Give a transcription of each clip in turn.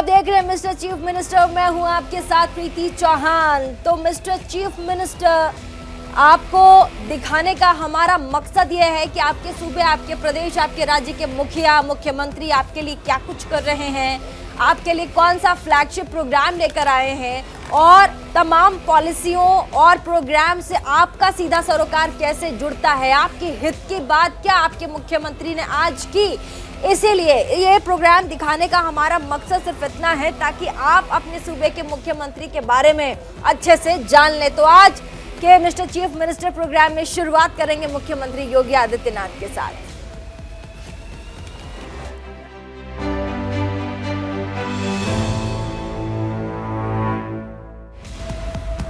आप देख रहे हैं मिस्टर चीफ मिनिस्टर। मैं हूं आपके साथ प्रीति चौहान। तो मिस्टर चीफ मिनिस्टर, आपको दिखाने का हमारा मकसद यह है कि आपके सूबे, आपके प्रदेश, आपके राज्य के मुखिया, मुख्यमंत्री आपके लिए क्या कुछ कर रहे हैं, आपके लिए कौन सा फ्लैगशिप प्रोग्राम लेकर आए हैं और तमाम पॉलिसियों और प्रोग्राम से आपका सीधा सरोकार कैसे जुड़ता है, आपके हित की बात क्या आपके मुख्यमंत्री ने आज की। इसीलिए ये प्रोग्राम दिखाने का हमारा मकसद सिर्फ इतना है ताकि आप अपने सूबे के मुख्यमंत्री के बारे में अच्छे से जान लें। तो आज के मिस्टर चीफ मिनिस्टर प्रोग्राम में शुरुआत करेंगे मुख्यमंत्री योगी आदित्यनाथ के साथ।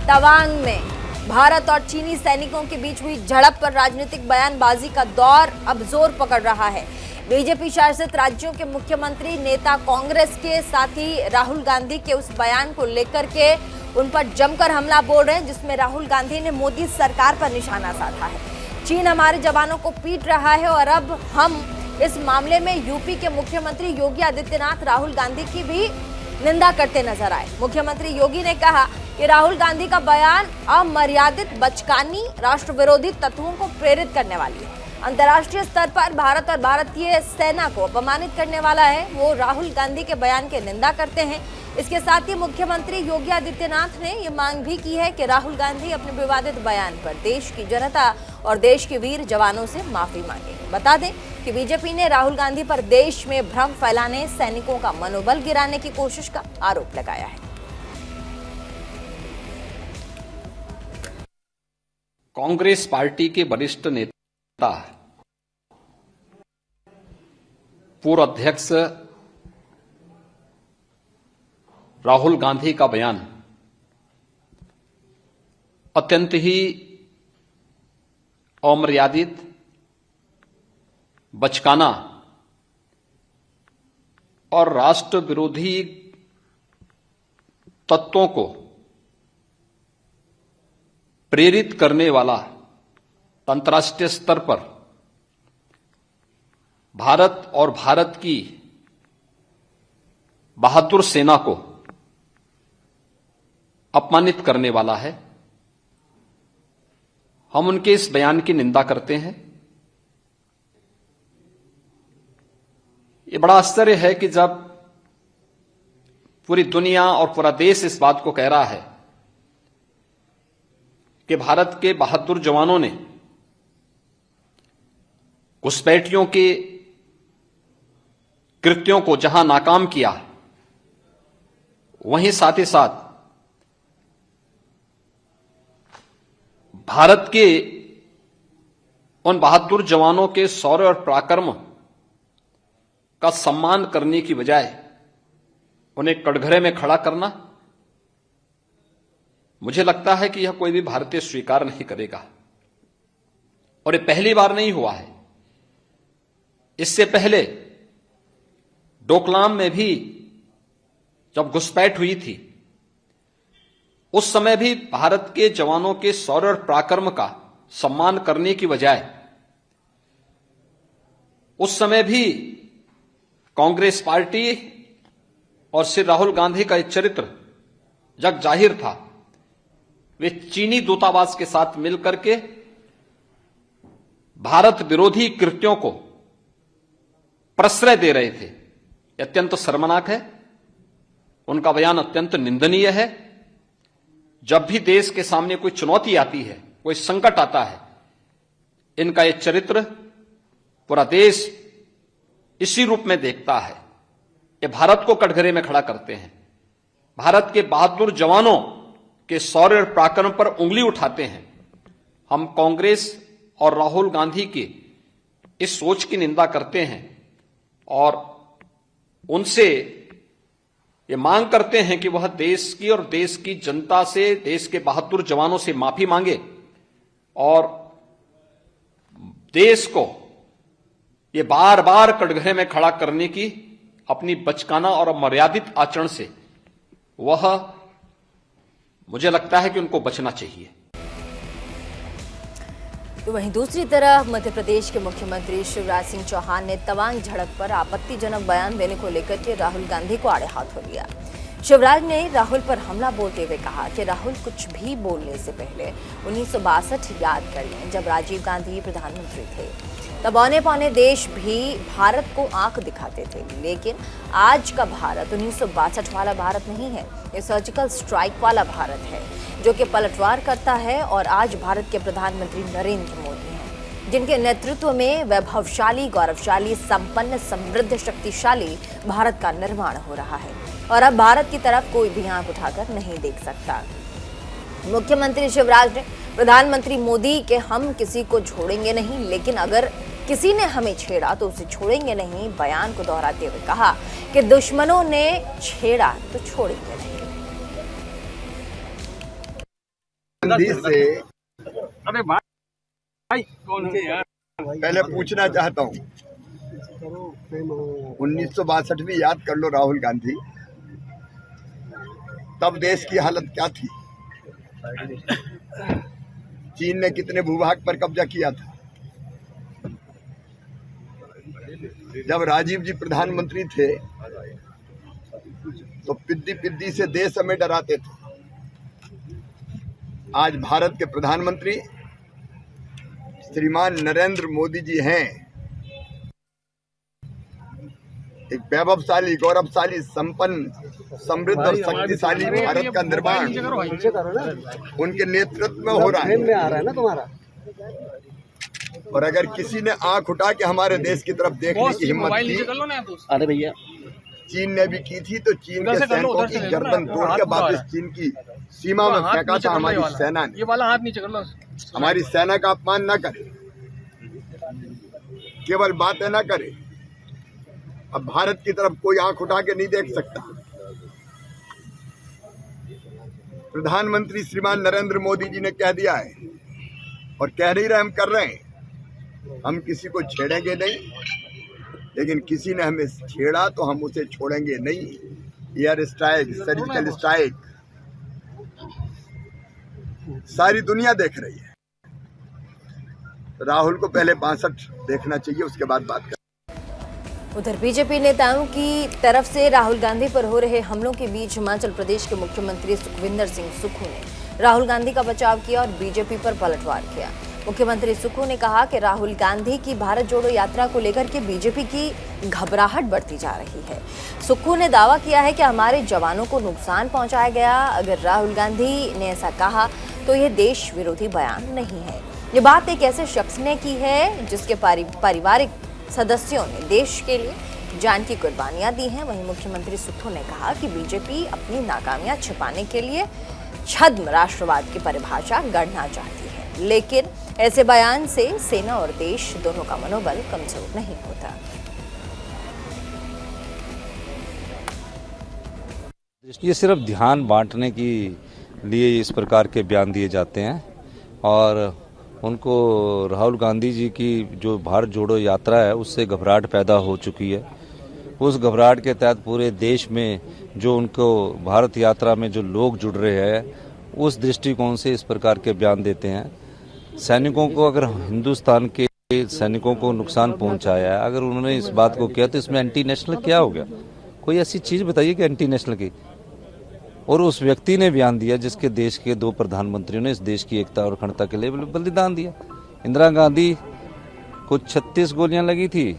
तवांग में भारत और चीनी सैनिकों के बीच हुई झड़प पर राजनीतिक बयानबाजी का दौर अब जोर पकड़ रहा है। बीजेपी शासित राज्यों के मुख्यमंत्री नेता कांग्रेस के साथी राहुल गांधी के उस बयान को लेकर के उन पर जमकर हमला बोल रहे हैं, जिसमें राहुल गांधी ने मोदी सरकार पर निशाना साधा है। चीन हमारे जवानों को पीट रहा है और अब हम इस मामले में यूपी के मुख्यमंत्री योगी आदित्यनाथ राहुल गांधी की भी निंदा करते नजर आए। मुख्यमंत्री योगी ने कहा कि राहुल गांधी का बयान अमर्यादित, बचकानी, राष्ट्र विरोधी तत्वों को प्रेरित करने वाली है, अंतर्राष्ट्रीय स्तर पर भारत और भारतीय सेना को अपमानित करने वाला है। वो राहुल गांधी के बयान की निंदा करते हैं। इसके साथ ही मुख्यमंत्री योगी आदित्यनाथ ने ये मांग भी की है कि राहुल गांधी अपने विवादित बयान पर देश की जनता और देश के वीर जवानों से माफी मांगे। बता दें कि बीजेपी ने राहुल गांधी पर देश में भ्रम फैलाने, सैनिकों का मनोबल गिराने की कोशिश का आरोप लगाया है। कांग्रेस पार्टी के वरिष्ठ नेता पूर्व अध्यक्ष राहुल गांधी का बयान अत्यंत ही अमर्यादित, बचकाना और राष्ट्र विरोधी तत्वों को प्रेरित करने वाला, अंतर्राष्ट्रीय स्तर पर भारत और भारत की बहादुर सेना को अपमानित करने वाला है। हम उनके इस बयान की निंदा करते हैं। ये बड़ा आश्चर्य है कि जब पूरी दुनिया और पूरा देश इस बात को कह रहा है कि भारत के बहादुर जवानों ने घुसपैठियों के कृत्यों को जहां नाकाम किया, वहीं साथ ही साथ भारत के उन बहादुर जवानों के शौर्य और पराक्रम का सम्मान करने की बजाय उन्हें कटघरे में खड़ा करना, मुझे लगता है कि यह कोई भी भारतीय स्वीकार नहीं करेगा। और ये पहली बार नहीं हुआ है। इससे पहले डोकलाम में भी जब घुसपैठ हुई थी, उस समय भी भारत के जवानों के शौर्य और पराक्रम का सम्मान करने की बजाय उस समय भी कांग्रेस पार्टी और श्री राहुल गांधी का एक चरित्र जग जाहिर था। वे चीनी दूतावास के साथ मिलकर के भारत विरोधी कृत्यों को प्रश्रय दे रहे थे। यह अत्यंत शर्मनाक है। उनका बयान अत्यंत निंदनीय है। जब भी देश के सामने कोई चुनौती आती है, कोई संकट आता है, इनका यह चरित्र पूरा देश इसी रूप में देखता है। ये भारत को कटघरे में खड़ा करते हैं, भारत के बहादुर जवानों के शौर्य और पराक्रम पर उंगली उठाते हैं। हम कांग्रेस और राहुल गांधी की इस सोच की निंदा करते हैं और उनसे ये मांग करते हैं कि वह देश की और देश की जनता से, देश के बहादुर जवानों से माफी मांगे और देश को ये बार बार कटघरे में खड़ा करने की अपनी बचकाना और अमर्यादित आचरण से वह, मुझे लगता है कि उनको बचना चाहिए। तो वहीं दूसरी तरफ मध्य प्रदेश के मुख्यमंत्री शिवराज सिंह चौहान ने तवांग झड़प पर आपत्तिजनक बयान देने को लेकर के राहुल गांधी को आड़े हाथों लिया। शिवराज ने राहुल पर हमला बोलते हुए कहा कि राहुल कुछ भी बोलने से पहले 1962 याद कर लें, जब राजीव गांधी प्रधानमंत्री थे। तब औने पौने देश भी भारत को आंख दिखाते थे, लेकिन आज का भारत 1962 वाला भारत नहीं है। ये सर्जिकल स्ट्राइक वाला भारत है जो कि पलटवार करता है। और आज भारत के प्रधानमंत्री नरेंद्र मोदी हैं, जिनके नेतृत्व में वैभवशाली, गौरवशाली, संपन्न, समृद्ध, शक्तिशाली भारत का निर्माण हो रहा है। और अब भारत की तरफ कोई भी आंख उठाकर नहीं देख सकता। मुख्यमंत्री शिवराज ने प्रधानमंत्री मोदी के हम किसी को छोड़ेंगे नहीं, लेकिन अगर किसी ने हमें छेड़ा तो उसे छोड़ेंगे नहीं बयान को दोहराते हुए कहा कि दुश्मनों ने छेड़ा तो छोड़ेंगे नहीं। से अरे भाई कौन है यार? पहले पूछना चाहता हूँ, 1962 भी याद कर लो राहुल गांधी, तब देश की हालत क्या थी? चीन ने कितने भूभाग पर कब्जा किया था? जब राजीव जी प्रधानमंत्री थे तो पिद्दी पिद्दी से देश हमें डराते थे। आज भारत के प्रधानमंत्री श्रीमान नरेंद्र मोदी जी हैं। एक वैभवशाली, गौरवशाली, संपन्न, समृद्ध और शक्तिशाली भारत का निर्माण उनके नेतृत्व में हो रहा है ना तुम्हारा। और अगर किसी ने आंख उठा के हमारे देश की तरफ देखने की हिम्मत की, अरे भैया चीन ने भी की थी, तो चीन के सैनिकों की गर्दन तोड़ के वापस चीन की सीमा में फेंका था हमारी सेना ने। ये वाला हाथ नीचे कर लो। हमारी सेना का अपमान न करे, केवल बातें न करे। अब भारत की तरफ कोई आंख उठा के नहीं देख सकता। प्रधानमंत्री श्रीमान नरेंद्र मोदी जी ने कह दिया है और कह नहीं रहे, हम कर रहे हैं। हम किसी को छेड़ेंगे नहीं, लेकिन किसी ने हमें छेड़ा तो हम उसे छोड़ेंगे नहीं। एयर स्ट्राइक, सर्जिकल स्ट्राइक सारी दुनिया देख रही है। राहुल को पहले 62 देखना चाहिए, उसके बाद बात कर। उधर बीजेपी नेताओं की तरफ से राहुल गांधी पर हो रहे हमलों के बीच हिमाचल प्रदेश के मुख्यमंत्री सुखविंदर सिंह सुक्खू ने राहुल गांधी का बचाव किया और बीजेपी पर पलटवार किया। मुख्यमंत्री सुक्खू ने कहा कि राहुल गांधी की भारत जोड़ो यात्रा को लेकर के बीजेपी की घबराहट बढ़ती जा रही है। सुक्खू ने दावा किया है कि हमारे जवानों को नुकसान पहुंचाया गया। अगर राहुल गांधी ने ऐसा कहा तो यह देश विरोधी बयान नहीं है। ये बात एक ऐसे शख्स ने की है जिसके पारिवारिक सदस्यों ने देश के लिए जान की कुर्बानियां दी हैं। वहीं मुख्यमंत्री सुक्खू ने कहा कि बीजेपी अपनी नाकामियां छिपाने के लिए छद्म राष्ट्रवाद की परिभाषा गढ़ना चाहती है, लेकिन ऐसे बयान से सेना और देश दोनों का मनोबल कमजोर नहीं होता। ये सिर्फ ध्यान बांटने के लिए इस प्रकार के बयान दिए जाते हैं और उनको राहुल गांधी जी की जो भारत जोड़ो यात्रा है उससे घबराहट पैदा हो चुकी है। उस घबराहट के तहत पूरे देश में जो उनको भारत यात्रा में जो लोग जुड़ रहे हैं उस दृष्टिकोण से इस प्रकार के बयान देते हैं। सैनिकों को, अगर हिंदुस्तान के सैनिकों को नुकसान पहुंचाया है, अगर उन्होंने इस बात को किया तो इसमें एंटी नेशनल क्या हो गया? कोई ऐसी चीज बताइए कि एंटी नेशनल की। और उस व्यक्ति ने बयान दिया जिसके देश के 2 प्रधानमंत्रियों ने इस देश की एकता और अखंडता के लिए बलिदान दिया। इंदिरा गांधी को 36 गोलियां लगी थी,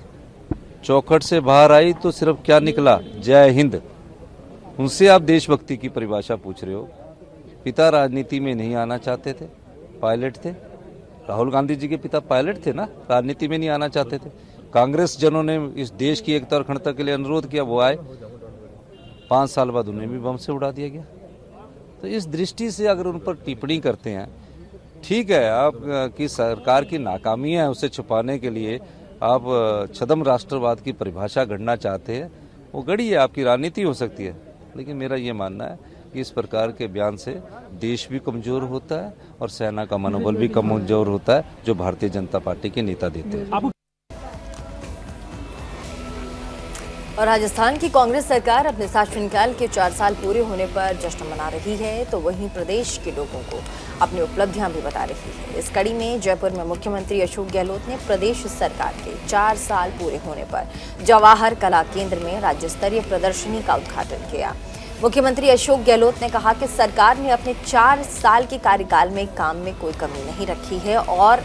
चौखट से बाहर आई तो सिर्फ क्या निकला, जय हिंद। उनसे आप देशभक्ति की परिभाषा पूछ रहे हो। पिता राजनीति में नहीं आना चाहते थे, पायलट थे। राहुल गांधी जी के पिता पायलट थे ना, राजनीति में नहीं आना चाहते थे। कांग्रेस जनों ने इस देश की एकता और अखंडता के लिए अनुरोध किया, वो आए। 5 साल बाद उन्हें भी बम से उड़ा दिया गया। तो इस दृष्टि से अगर उन पर टिप्पणी करते हैं, ठीक है, आप की सरकार की नाकामी है उसे छुपाने के लिए आप छद्म राष्ट्रवाद की परिभाषा गढ़ना चाहते हैं, वो गढ़ी है, आपकी राजनीति हो सकती है। लेकिन मेरा ये मानना है कि इस प्रकार के बयान से देश भी कमजोर होता है और सेना का मनोबल भी कमजोर होता है, जो भारतीय जनता पार्टी के नेता देते हैं। और राजस्थान की कांग्रेस सरकार अपने शासनकाल के 4 साल पूरे होने पर जश्न मना रही है, तो वहीं प्रदेश के लोगों को अपनी उपलब्धियां भी बता रही है। इस कड़ी में जयपुर में मुख्यमंत्री अशोक गहलोत ने प्रदेश सरकार के 4 साल पूरे होने पर जवाहर कला केंद्र में राज्य स्तरीय प्रदर्शनी का उद्घाटन किया। मुख्यमंत्री अशोक गहलोत ने कहा कि सरकार ने अपने 4 साल के कार्यकाल में काम में कोई कमी नहीं रखी है और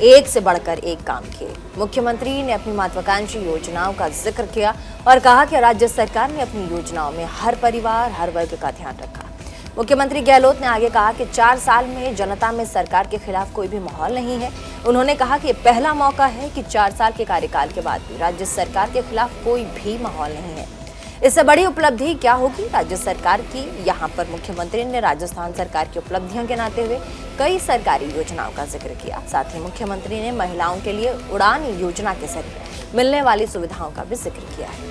एक से बढ़कर एक काम किए। मुख्यमंत्री ने अपनी महत्वाकांक्षी योजनाओं का जिक्र किया और कहा कि राज्य सरकार ने अपनी योजनाओं में हर परिवार, हर वर्ग का ध्यान रखा। मुख्यमंत्री गहलोत ने आगे कहा कि 4 साल में जनता में सरकार के खिलाफ कोई भी माहौल नहीं है। उन्होंने कहा कि पहला मौका है कि 4 साल के कार्यकाल के बाद भी राज्य सरकार के खिलाफ कोई भी माहौल नहीं है। इससे बड़ी उपलब्धि क्या होगी राज्य सरकार की। यहाँ पर मुख्यमंत्री ने राजस्थान सरकार की उपलब्धियां गिनाते हुए कई सरकारी योजनाओं का जिक्र किया। साथ ही मुख्यमंत्री ने महिलाओं के लिए उड़ान योजना के जरिए मिलने वाली सुविधाओं का भी जिक्र किया है।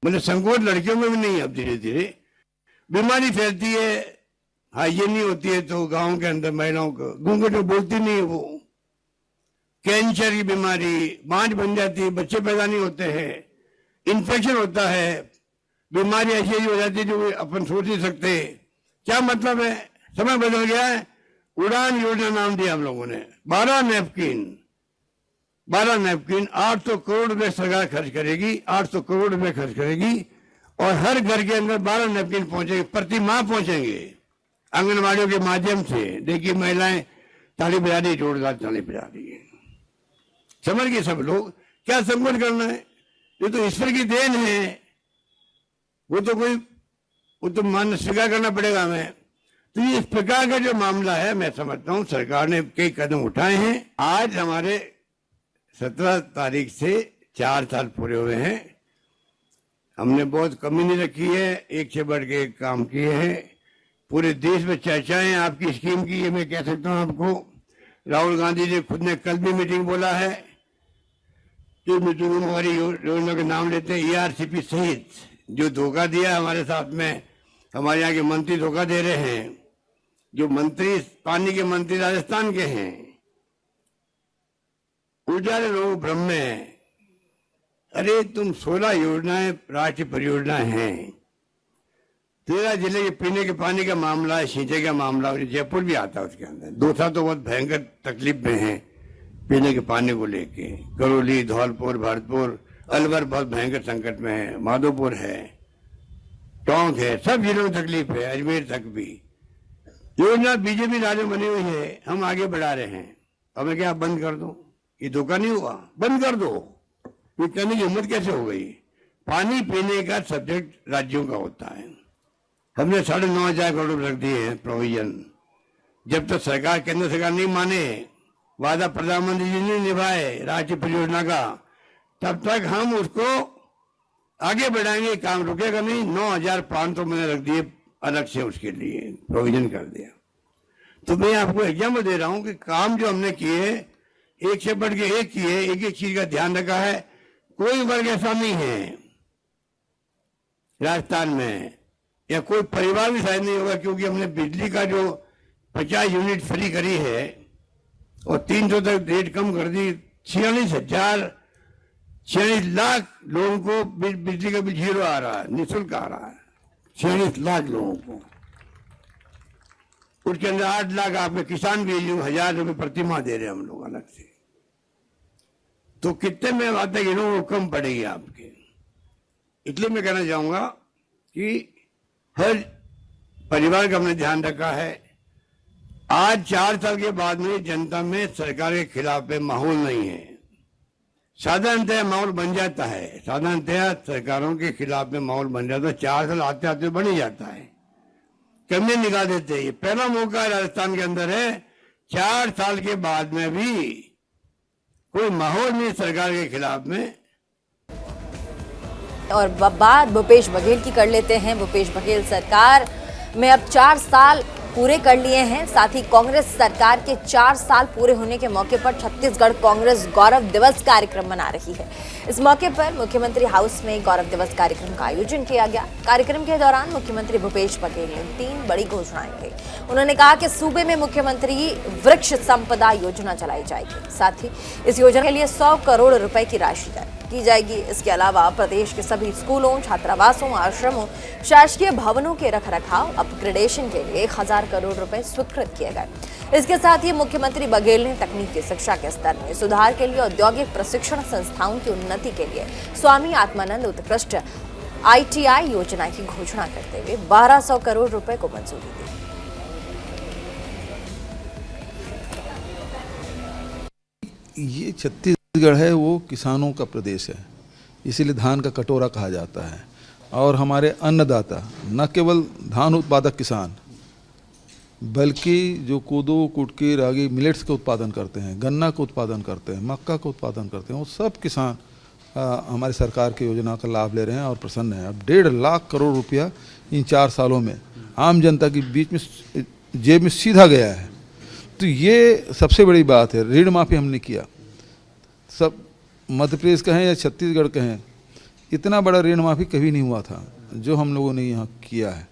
मतलब संकोच लड़कियों में भी नहीं, अब धीरे धीरे बीमारी फैलती है, हाइजीन नहीं होती है, तो गांव के अंदर महिलाओं को घूंघट में बोलती नहीं है, वो कैंसर की बीमारी, बांझ बन जाती है, बच्चे पैदा नहीं होते हैं, इन्फेक्शन होता है, बीमारी ऐसी हो जाती है जो अपन सोच नहीं सकते। क्या मतलब है, समय बदल गया है। उड़ान योजना नाम दिया हम लोगों ने। 12 नैपकिन 800 करोड़ रुपए सरकार खर्च करेगी, 800 करोड़ रुपए खर्च करेगी और हर घर के अंदर 12 नैपकिन पहुंचेंगे, प्रति माह पहुंचेंगे आंगनबाड़ियों के माध्यम से। देखिए महिलाएं ताली बजा रही, जोरदार ताली बजा रही है। समझ गए सब लोग, क्या संकोच करना है, ये तो ईश्वर की देन है, वो तो मान स्वीकार करना पड़ेगा हमें। तो ये इस प्रकार का जो मामला है, मैं समझता हूं सरकार ने कई कदम उठाए हैं। आज हमारे 17 तारीख से 4 साल पूरे हुए हैं। हमने बहुत कमी नहीं रखी है, एक से बढ़ के एक काम किए हैं। पूरे देश में चर्चाएं आपकी स्कीम की, ये मैं कह सकता हूं आपको। राहुल गांधी जी खुद ने कल भी मीटिंग बोला है कि मीटिंग में हमारी योजना के नाम लेते हैं। ERCP सहित जो धोखा दिया हमारे साथ में, हमारे यहाँ के मंत्री धोखा दे रहे हैं। जो मंत्री, पानी के मंत्री राजस्थान के हैं, उजाले लोग भ्रम में हैं। अरे तुम 16 योजनाएं राष्ट्रीय परियोजनाएं हैं, 13 जिले के पीने के पानी का मामला है, सिंचाई का मामला, और जयपुर भी आता है उसके अंदर। दौसा तो बहुत भयंकर तकलीफ में है पीने के पानी को लेके। करौली, धौलपुर, भरतपुर, अलवर बहुत भयंकर संकट में है, माधोपुर है, टोंक है, सब जिलों में तकलीफ है, अजमेर तक भी। योजना बीजेपी राज्य बनी हुई है, हम आगे बढ़ा रहे हैं। अब मैं क्या बंद कर दो, ये धोखा नहीं हुआ, बंद कर दो। ये कहने की हिम्मत कैसे हो गई। पानी पीने का सब्जेक्ट राज्यों का होता है। हमने 9,500 करोड़ रुपए रख दिए हैं प्रोविजन। जब तक सरकार, केंद्र सरकार नहीं माने, वादा प्रधानमंत्री जी ने निभाए राष्ट्रीय परियोजना का, तब तक हम उसको आगे बढ़ाएंगे, काम रुकेगा नहीं। 9,500 मैंने रख दिए अलग से, उसके लिए प्रोविजन कर दिया। तो मैं आपको एग्जाम्पल दे रहा हूं कि काम जो हमने किए, एक से बढ़ के एक किए, एक एक चीज का ध्यान रखा है। कोई वर्ग ऐसा नहीं है राजस्थान में, या कोई परिवार भी शायद नहीं होगा, क्योंकि हमने बिजली का जो 50 यूनिट फ्री करी है और 300 तक रेट कम कर दी। 46 लाख लोगों को बिजली का बिल 0 आ रहा है, निःशुल्क आ रहा है। 46 लाख लोगों को, उसके अंदर 8 लाख आपके किसान भी 1,000 रुपये प्रति माह दे रहे हैं हम लोग अलग से। तो कितने में बातें गिनूं, वो कम पड़ेगी आपके। इसलिए मैं कहना चाहूंगा कि हर परिवार का हमने ध्यान रखा है। आज 4 साल के बाद में जनता में सरकार के खिलाफ में माहौल नहीं है। साधारणतः माहौल बन जाता है, साधारणतः सरकारों के खिलाफ में माहौल बन जाता है। 4 साल आते आते बन ही जाता है, कमियां निकाल देते हैं। ये पहला मौका राजस्थान के अंदर है, 4 साल के बाद में भी कोई माहौल नहीं सरकार के खिलाफ में। और बात भूपेश बघेल की कर लेते हैं। भूपेश बघेल सरकार में अब 4 साल पूरे कर लिए हैं। साथ ही कांग्रेस सरकार के 4 साल पूरे होने के मौके पर छत्तीसगढ़ कांग्रेस गौरव दिवस कार्यक्रम मना रही है। इस मौके पर मुख्यमंत्री हाउस में गौरव दिवस कार्यक्रम का आयोजन किया गया। कार्यक्रम के दौरान मुख्यमंत्री भूपेश बघेल ने 3 बड़ी घोषणाएं की। उन्होंने कहा कि सूबे में मुख्यमंत्री वृक्ष संपदा योजना चलाई जाएगी। साथ ही इस योजना के लिए 100 करोड़ रुपए की राशि की जाएगी। इसके अलावा प्रदेश के सभी स्कूलों, छात्रावासों, आश्रमों, शासकीय भवनों के रखरखाव अपग्रेडेशन के लिए 1000 करोड़ रुपए स्वीकृत किए गए। इसके साथ ही मुख्यमंत्री बघेल ने तकनीकी शिक्षा के स्तर में सुधार के लिए औद्योगिक प्रशिक्षण संस्थाओं की उन्नति के लिए स्वामी आत्मानंद उत्कृष्ट ITI योजना की घोषणा करते हुए 1200 करोड़ रुपए को मंजूरी दी। ये छत्तीसगढ़ है वो किसानों का प्रदेश है, इसीलिए धान का कटोरा कहा जाता है। और हमारे अन्नदाता न केवल धान उत्पादक किसान बल्कि जो कोदो, कुटकी, रागी, मिलेट्स का उत्पादन करते हैं, गन्ना का उत्पादन करते हैं, मक्का का उत्पादन करते हैं, वो सब किसान हमारी सरकार की योजना का लाभ ले रहे हैं और प्रसन्न हैं। अब 1.5 लाख करोड़ रुपया इन 4 सालों में आम जनता के बीच में जेब में सीधा गया है। तो ये सबसे बड़ी बात है। ऋण माफी हमने किया, सब मध्य प्रदेश कहें या छत्तीसगढ़ कहें, इतना बड़ा ऋण माफी कभी नहीं हुआ था जो हम लोगों ने यहाँ किया है।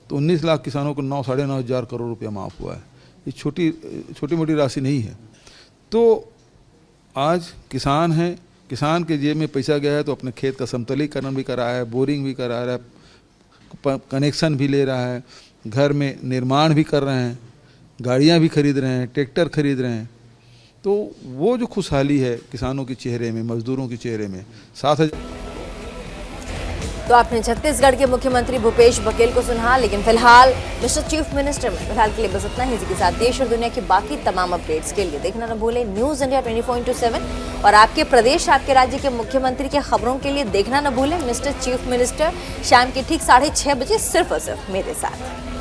तो 19 लाख किसानों को 9-9.5 हज़ार करोड़ रुपया माफ़ हुआ है। ये छोटी मोटी राशि नहीं है। तो आज किसान हैं, किसान के जेब में पैसा गया है तो अपने खेत का समतलीकरण भी करा है, बोरिंग भी करा रहा है, कनेक्शन भी ले रहा है, घर में निर्माण भी कर रहे हैं, गाड़ियाँ भी खरीद रहे हैं, ट्रैक्टर खरीद रहे हैं। तो वो जो खुशहाली है किसानों के चेहरे में, मजदूरों के चेहरे में, 7,000। तो आपने छत्तीसगढ़ के मुख्यमंत्री भूपेश बघेल को सुना। लेकिन फिलहाल मिस्टर चीफ मिनिस्टर में फिलहाल के लिए बस इतना ही। इसी के साथ देश और दुनिया की बाकी तमाम अपडेट्स के लिए देखना न भूलें न्यूज़ इंडिया 24/7 और आपके प्रदेश, आपके राज्य के मुख्यमंत्री के खबरों के लिए देखना न भूलें मिस्टर चीफ मिनिस्टर शाम के ठीक 6:30 बजे सिर्फ और सिर्फ मेरे साथ।